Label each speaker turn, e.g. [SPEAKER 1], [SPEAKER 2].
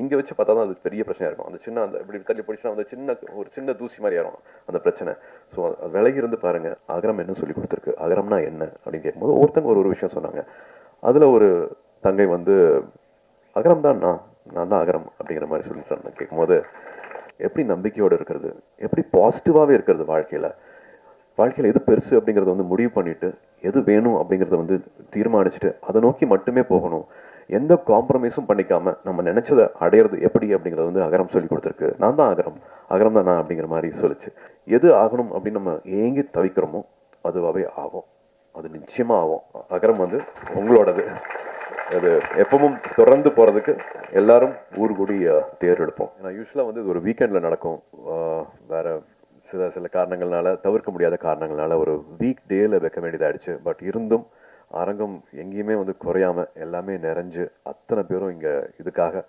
[SPEAKER 1] இங்கே வச்சு பார்த்தா தான் அது பெரிய பிரச்சனையாக இருக்கும். அந்த சின்ன அந்த இப்படி தள்ளி போயிடுச்சுன்னா அந்த ஒரு சின்ன தூசி மாதிரி ஆயிரும் அந்த பிரச்சனை. ஸோ அது விலகி இருந்து பாருங்க, அகரம் என்ன சொல்லி கொடுத்துருக்கு, அகரம்னா என்ன அப்படின்னு கேட்கும்போது ஒருத்தங்க ஒரு விஷயம் சொன்னாங்க. அதில் ஒரு தங்கை வந்து அகரம் தான் நான் தான் அகரம் அப்படிங்கிற மாதிரி சொல்லிட்டு கேட்கும்போது எப்படி நம்பிக்கையோடு இருக்கிறது, எப்படி பாசிட்டிவாகவே இருக்கிறது வாழ்க்கையில் எது பெருசு அப்படிங்கிறத வந்து முடிவு பண்ணிட்டு எது வேணும் அப்படிங்கிறத வந்து தீர்மானிச்சுட்டு அதை நோக்கி மட்டுமே போகணும். எந்த காம்ப்ரமைஸும் பண்ணிக்காம நம்ம நினைச்சதை அடையிறது எப்படி அப்படிங்கிறத வந்து அகரம் சொல்லி கொடுத்துருக்கு. நான் தான் அகரம் தான் நான் அப்படிங்கிற மாதிரி சொல்லிச்சு. எது ஆகணும் அப்படின்னு நம்ம ஏங்கி தவிக்கிறோமோ அதுவாகவே ஆகும். அது நிச்சயமா ஆகும். அகரம் வந்து உங்களோடது. அது எப்பவும் தொடர்ந்து போறதுக்கு எல்லாரும் ஊர் கூடி தேர் எடுப்போம். ஏன்னா யூஸ்வலாக வந்து இது ஒரு வீக்கெண்ட்ல நடக்கும். வேற சில காரணங்கள்னால, தவிர்க்க முடியாத காரணங்கள்னால ஒரு வீக் டேல வைக்க வேண்டியதாயிடுச்சு. பட் இருந்தும் அரங்கம் எங்கேயுமே வந்து குறையாம எல்லாமே நிறைஞ்சு அத்தனை பேரும் இங்க இதுக்காக